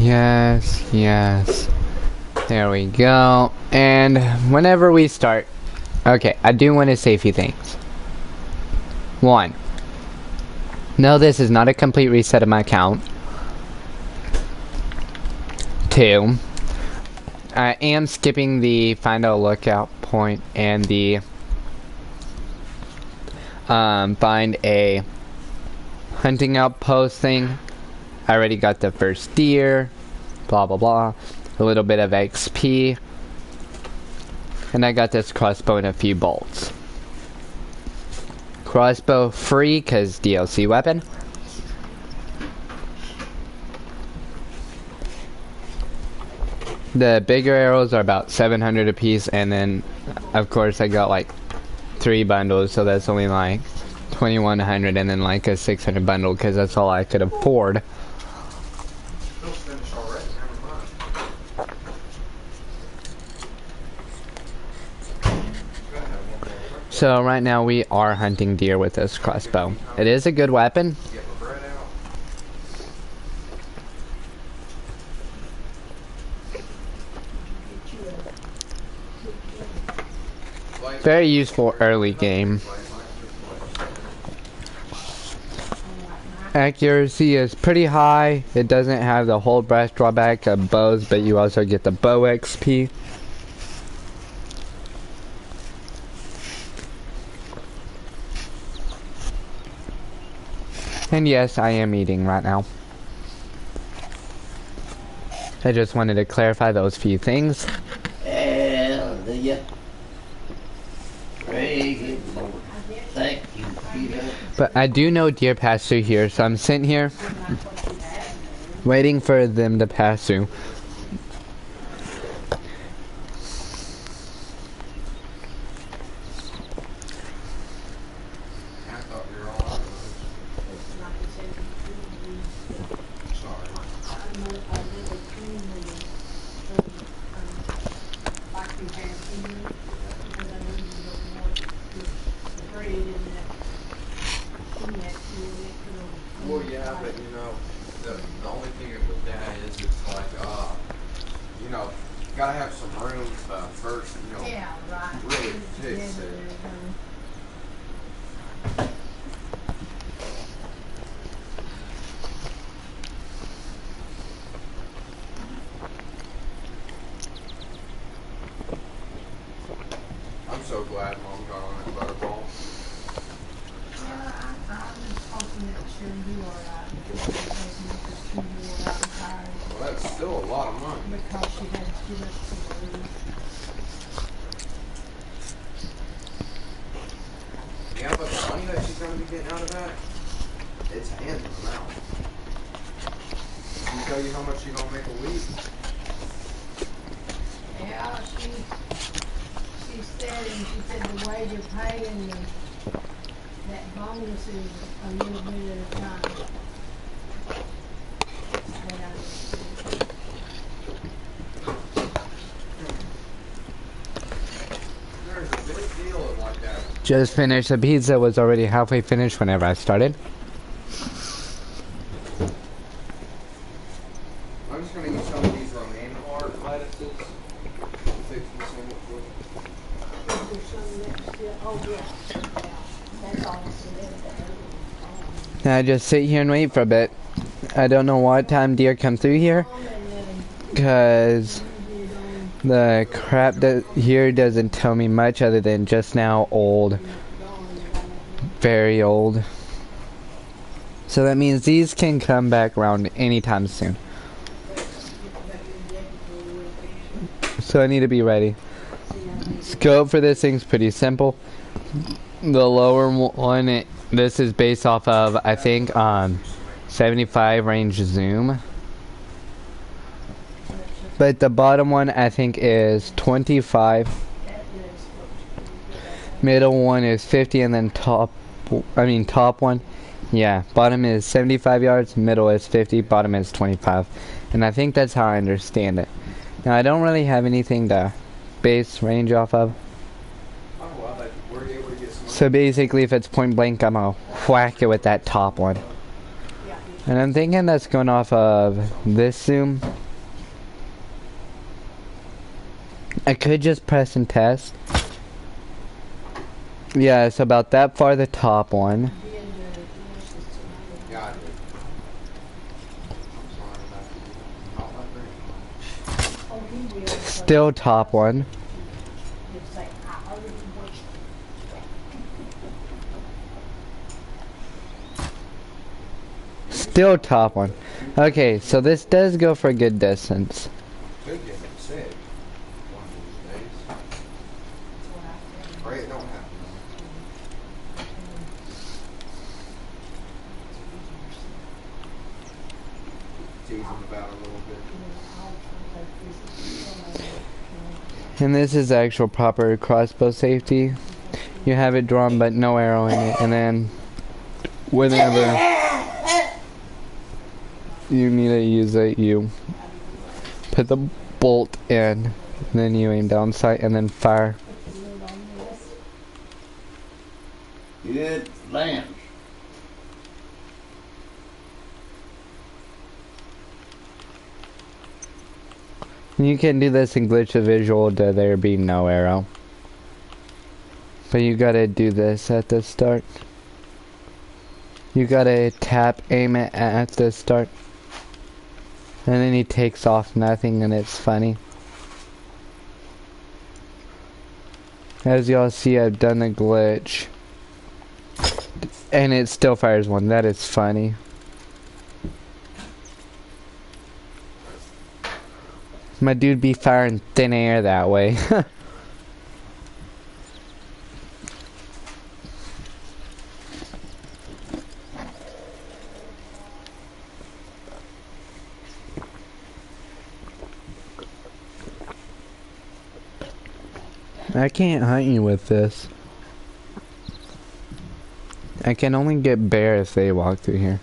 Yes, yes. There we go. And whenever we start, okay, I do want to say a few things. 1. No, this is not a complete reset of my account. 2. I am skipping the find a lookout point and the find a hunting outpost thing. I already got the first deer, blah blah blah, a little bit of XP, and I got this crossbow and a few bolts. Crossbow free because DLC weapon. The bigger arrows are about 700 a piece, and then of course I got like 3 bundles, so that's only like 2100, and then like a 600 bundle because that's all I could afford. So right now we are hunting deer with this crossbow. It is a good weapon. Very useful early game. Accuracy is pretty high. It doesn't have the whole breath drawback of bows, but you also get the bow XP. And yes, I am eating right now. I just wanted to clarify those few things. Thank you, Peter. But I do know deer pass through here, so I'm sitting here waiting for them to pass through. Well, yeah, but you know, the only thing with that is it's like, you know, gotta have some room first, you know, Yeah, right. really fix it. I'm so glad Mom got on that butterball. Well, that's still a lot of money. Because she had to give up some food. Yeah, but the money that she's gonna be getting out of that, it's hands in the mouth. Can you tell you how much she's gonna make a week? Yeah, she said, and she said the way they're paying them, that bonus is a little bit at a time. That I understood. There's a big deal of like that. Just finished. The pizza was already halfway finished whenever I started. I'm just gonna eat some of these romaine lettuces. Fix me some with food. There's some that's still, oh yeah, that's all it's in. I just sit here and wait for a bit. I don't know what time deer come through here, because the crap that here doesn't tell me much other than just now old. Very old. So that means these can come back around anytime soon. So I need to be ready. Scope for this thing's pretty simple. The lower one, this is based off of, I think, 75 range zoom. But the bottom one, I think, is 25. Middle one is 50, and then top one, yeah, bottom is 75 yards, middle is 50, bottom is 25. And I think that's how I understand it. Now, I don't really have anything to base range off of. Oh, well, that we're able to get some. So basically, if it's point blank, I'm gonna whack it with that top one. And I'm thinking that's going off of this zoom. I could just press and test. Yeah, it's about that far the top one. Yeah, I did. I'm sorry about that. Not like that. Still top one. Still top one. Okay, so this does go for a good distance. Could get him sick one of these days. Pray it don't happen. Tease him about a little bit. And this is actual proper crossbow safety. You have it drawn but no arrow in it, and then whenever you need to use it, you put the bolt in, then you aim down sight and then fire. Good land. You can do this and glitch the visual to there be no arrow. But you gotta do this at the start. You gotta tap, aim it at the start. And then he takes off nothing, and it's funny. As y'all see, I've done the glitch. And it still fires one. That is funny. My dude be firing thin air that way. I can't hunt you with this. I can only get bear if they walk through here.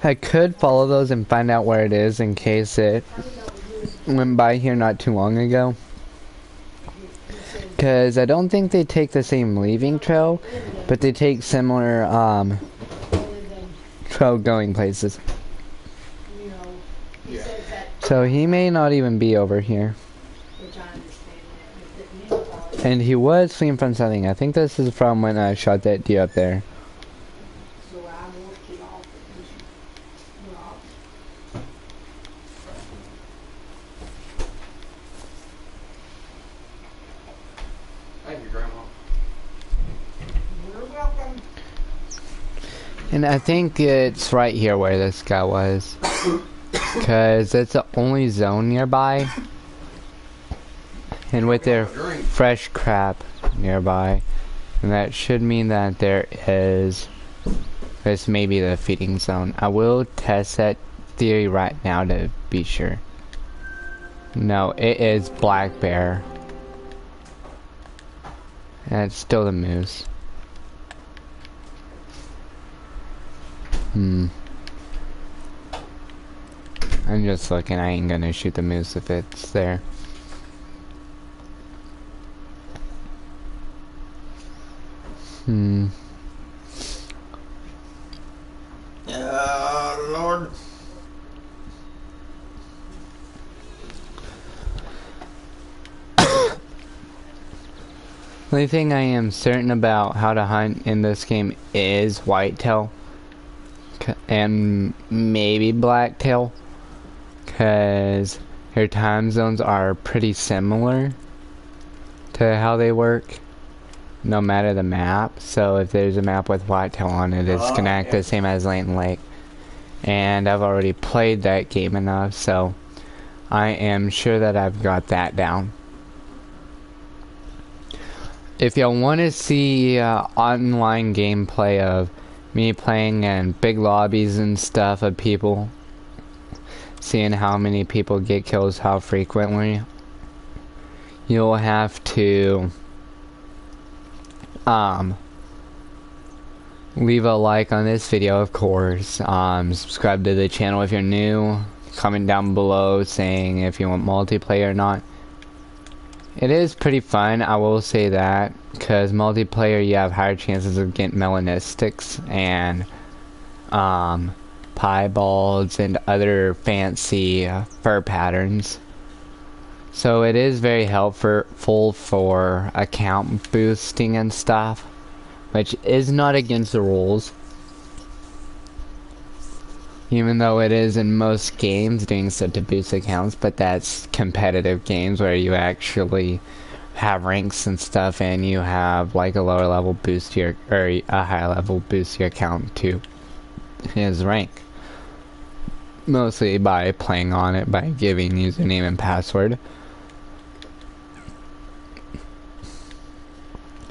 I could follow those and find out where it is in case it went by here not too long ago. Because I don't think they take the same leaving trail, but they take similar trail going places. So he may not even be over here. And he was fleeing from something. I think this is from when I shot that deer up there. Thank you, Grandma. You're welcome. And I think it's right here where this guy was. Because it's the only zone nearby. And with their fresh crap nearby. And that should mean that there is... This may be the feeding zone. I will test that theory right now to be sure. No, it is black bear. And it's still the moose. I'm just looking. I ain't gonna shoot the moose if it's there. Lord. The only thing I am certain about how to hunt in this game is whitetail. And maybe blacktail. Because their time zones are pretty similar to how they work. No matter the map. So if there's a map with whitetail on it, it's gonna act the same as Layton Lake. And I've already played that game enough, so I am sure that I've got that down. If y'all want to see online gameplay of me playing in big lobbies and stuff of people, seeing how many people get kills how frequently, you'll have to leave a like on this video, of course. Subscribe to the channel if you're new. Comment down below saying if you want multiplayer or not. It is pretty fun, I will say that, because multiplayer you have higher chances of getting melanistics and piebalds and other fancy fur patterns. So it is very helpful for account boosting and stuff, which is not against the rules. Even though it is in most games doing so to boost accounts, but that's competitive games where you actually have ranks and stuff and you have like a lower level boost to your, or a high level boost to your account to his rank. Mostly by playing on it, by giving username and password.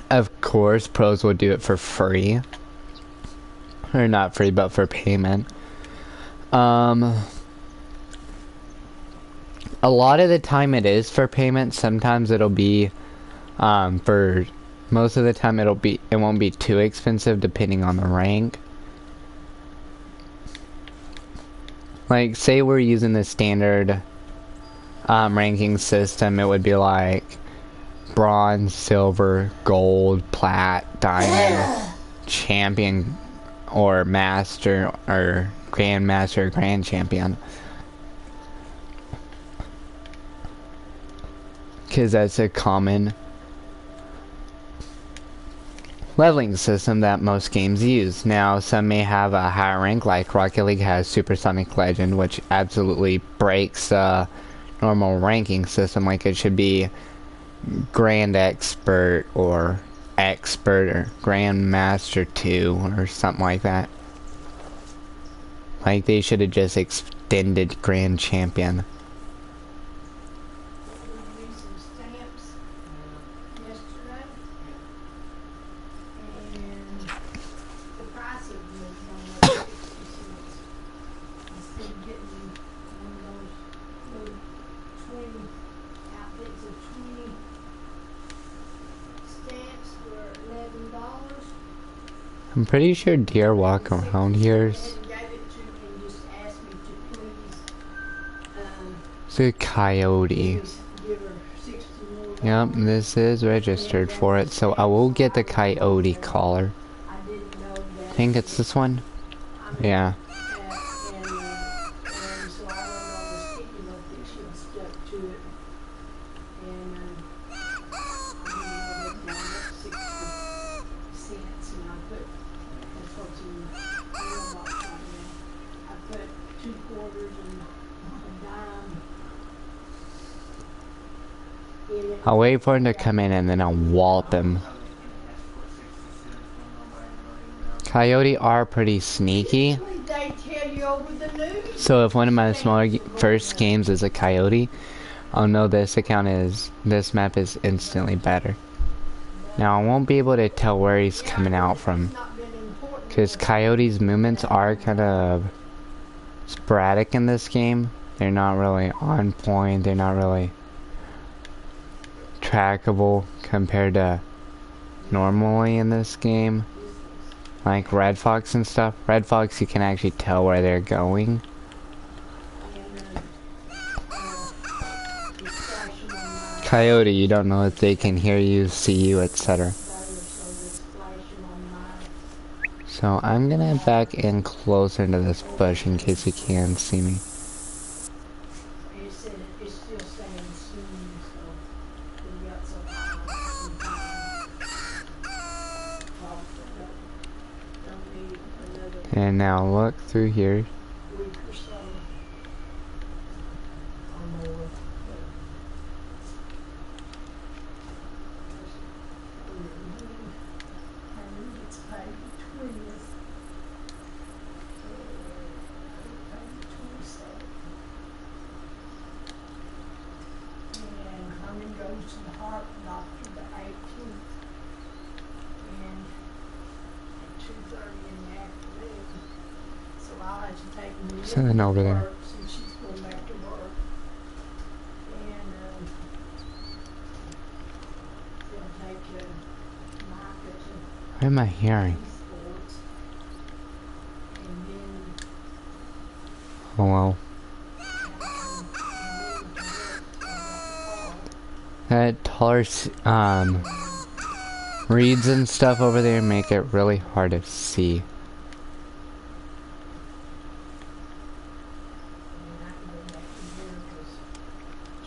Of course, pros will do it for free. Or not free, but for payment. A lot of the time it is for payment. Sometimes it'll be, for most of the time it won't be too expensive depending on the rank. Like, say we're using the standard, ranking system, it would be like bronze, silver, gold, plat, diamond, champion, or master, or grandmaster, grand champion. Because that's a common leveling system that most games use. Now, some may have a higher rank, like Rocket League has Supersonic Legend, which absolutely breaks normal ranking system. Like, it should be Grand Expert, or Expert, or Grandmaster 2, or something like that. Like, they should have just extended Grand Champion. We used some stamps yesterday, and the price of them has gone up 60 cents. Instead of getting one of those little 20 outfits of 20 stamps for $11. I'm pretty sure deer walk around here. They gave it to me and just asked me to please, It's a coyote. please give her 60 more. Yep, this is registered for it, so I will get the coyote collar. I didn't know that. I think it's this one. Yeah. And so I wrote on the sticky note that she had stuck to it. And I didn't know that down up 60 cents. And I put, that's what's in the mailbox right now. I put 2 quarters and a dime in it. I'll wait for him to come in and then I'll wallop him. Coyote are pretty sneaky. They tell you over the news. So if one of my smaller first games is a coyote, I'll know this map is instantly better. Now I won't be able to tell where he's coming out from, because coyote's movements are kind of sporadic in this game. They're not really on point, they're not really trackable compared to normally in this game. Like Red Fox and stuff. Red Fox, you can actually tell where they're going. Coyote, you don't know if they can hear you, see you, etc. So I'm gonna back in closer into this bush in case he can see me. And now look through here. Something over there. What am I hearing? Hello. That taller, reeds and stuff over there make it really hard to see. And I can go back in there because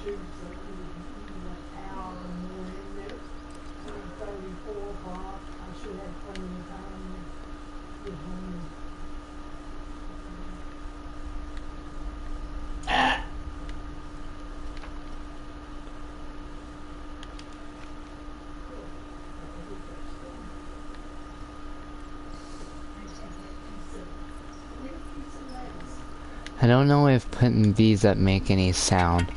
Tuesday we an hour or more in there. 3:30, 4 o'clock. I should have plenty of time to get home. I don't know if putting these up make any sound.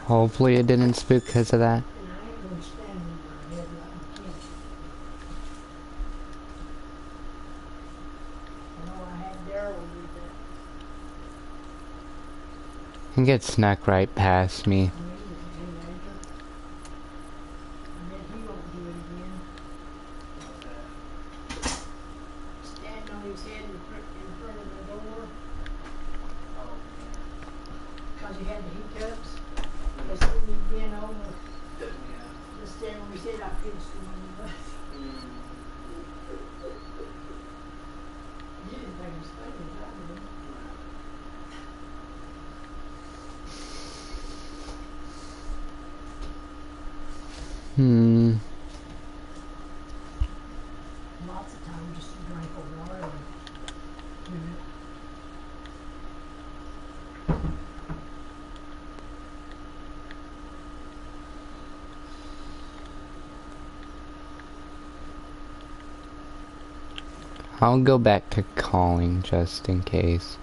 Hopefully it didn't spook because of that. And I ain't gonna stand in my head like a kid. I know I had Daryl do that. I think it snuck right past me. When he was a teenager. I bet he won't do it again. Stand on his head in front of the door. Cause he had the hiccups. As soon as he bent over, just stand on his head, I pinched him on the butt. He didn't think it was funny, I did. Lots of time just to drink a water and do it. I'll go back to calling just in case.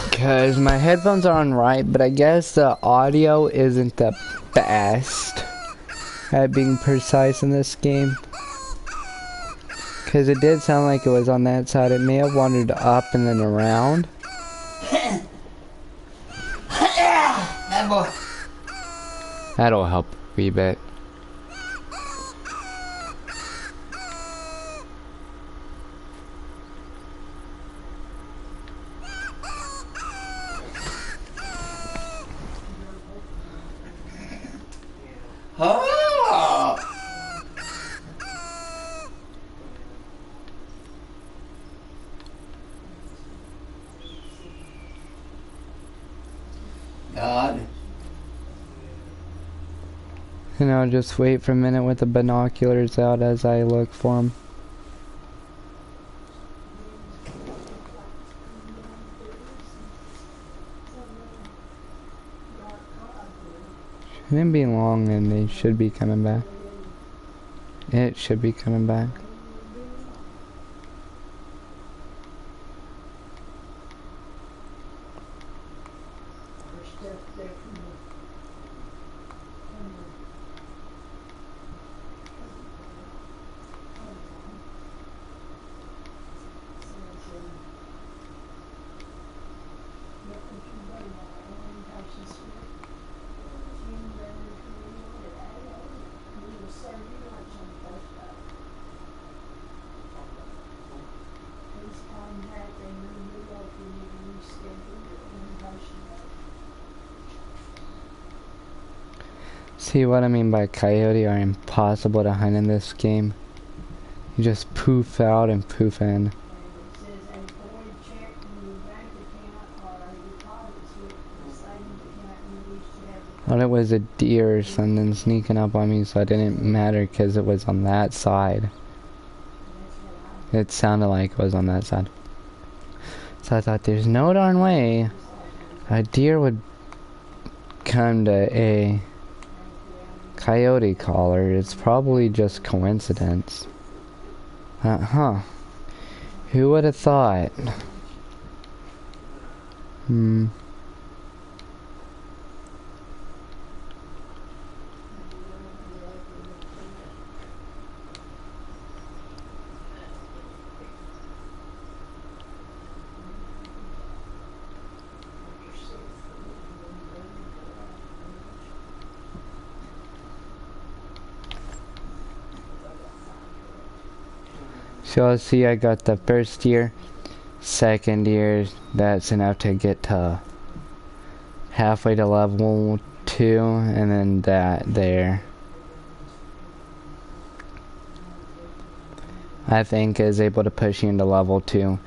Because my headphones are on right, but I guess the audio isn't the best at being precise in this game. Because it did sound like it was on that side. It may have wandered up and then around. That boy. That'll help a wee bit. Oh! God. And I'll just wait for a minute with the binoculars out as I look for them. Shouldn't be long and they should be coming back. It should be coming back. See what I mean by coyote are impossible to hunt in this game. You just poof out and poof in. Thought it was a deer or something sneaking up on me, so it didn't matter because it was on that side. It sounded like it was on that side. So I thought there's no darn way a deer would come to a coyote collar. It's probably just coincidence. Who would have thought? So I'll see I got the first deer, second deer, that's enough to get to halfway to level 2, and then that there I think is able to push you into level 2.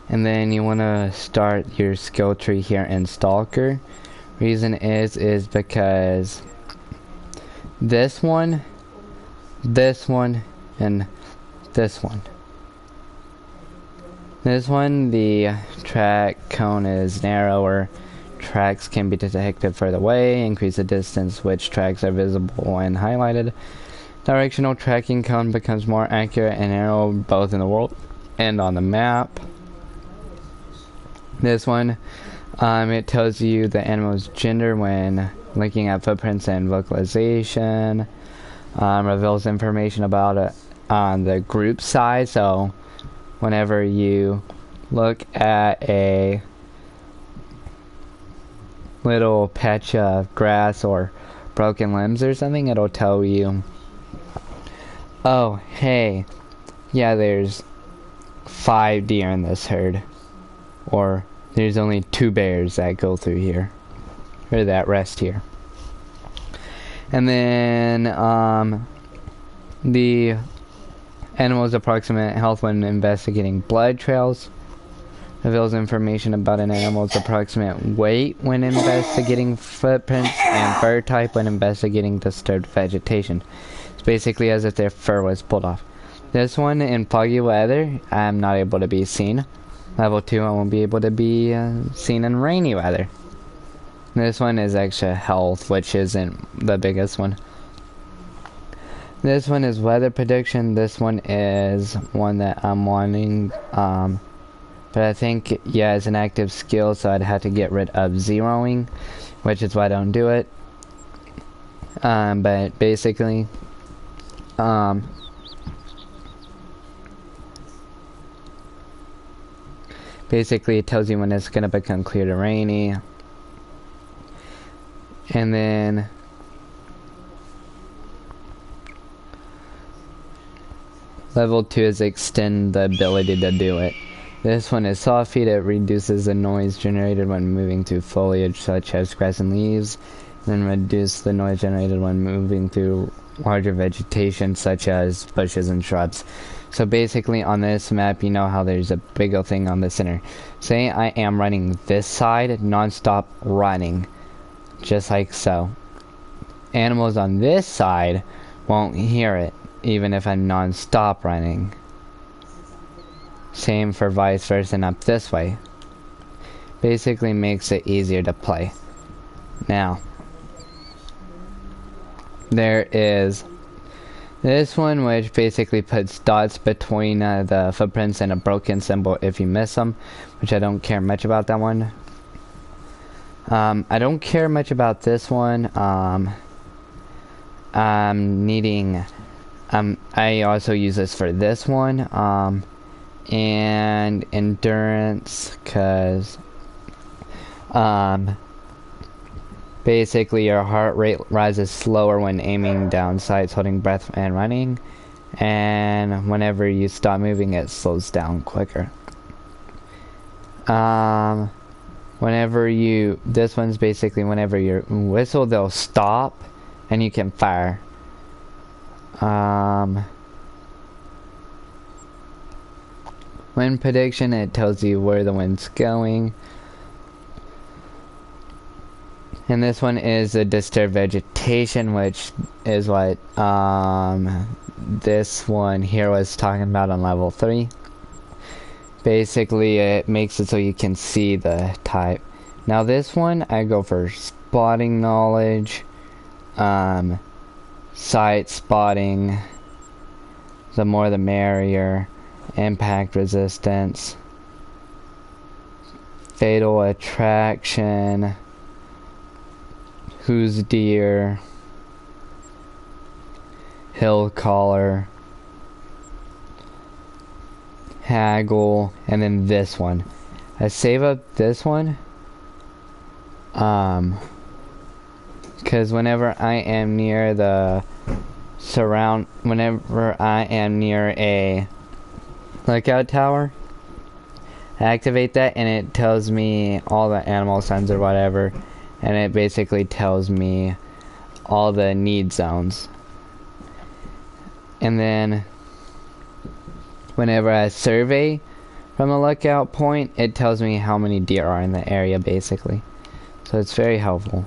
And then you want to start your skill tree here in Stalker. Reason is because this one, and this one. This one, the track cone is narrower. Tracks can be detected further away, increase the distance which tracks are visible and highlighted. Directional tracking cone becomes more accurate and narrow both in the world and on the map. This one, it tells you the animal's gender when looking at footprints and vocalization. Reveals information about it on the group size, so whenever you look at a little patch of grass or broken limbs or something, it'll tell you, oh, hey, yeah, there's 5 deer in this herd, or there's only 2 bears that go through here, or that rest here. And then the animal's approximate health when investigating blood trails. Reveals information about an animal's approximate weight when investigating footprints, and fur type when investigating disturbed vegetation. It's basically as if their fur was pulled off. This one, in foggy weather, I'm not able to be seen. Level 2, I won't be able to be seen in rainy weather. This one is extra health, which isn't the biggest one. This one is weather prediction. This one is one that I'm wanting, but I think, yeah, it's an active skill, so I'd have to get rid of zeroing, which is why I don't do it. But basically, it tells you when it's going to become clear to rainy. And then level 2 is extend the ability to do it. This one is soft feed. It reduces the noise generated when moving through foliage such as grass and leaves, and then reduce the noise generated when moving through larger vegetation such as bushes and shrubs. So basically on this map, you know how there's a big old thing on the center. Say I am running this side, non-stop running, just like so. Animals on this side won't hear it, even if I'm non-stop running. Same for vice versa and up this way. Basically makes it easier to play. Now, there is this one, which basically puts dots between the footprints and a broken symbol if you miss them, which I don't care much about that one. I don't care much about this one. I also use this for this one, and endurance, cause basically your heart rate rises slower when aiming down sights, holding breath and running, and whenever you stop moving it slows down quicker. This one's basically whenever you whistle, they'll stop and you can fire. Wind prediction, it tells you where the wind's going. And this one is a disturbed vegetation, which is what this one here was talking about on level 3. Basically, it makes it so you can see the type. Now this one, I go for spotting knowledge, sight spotting, the more the merrier, impact resistance, fatal attraction, who's deer, hill caller, haggle, and then this one. I save up this one because whenever I am near a lookout tower. I activate that and it tells me all the animal signs or whatever, and it basically tells me all the need zones. And then whenever I survey from the lookout point, it tells me how many deer are in the area basically. So it's very helpful.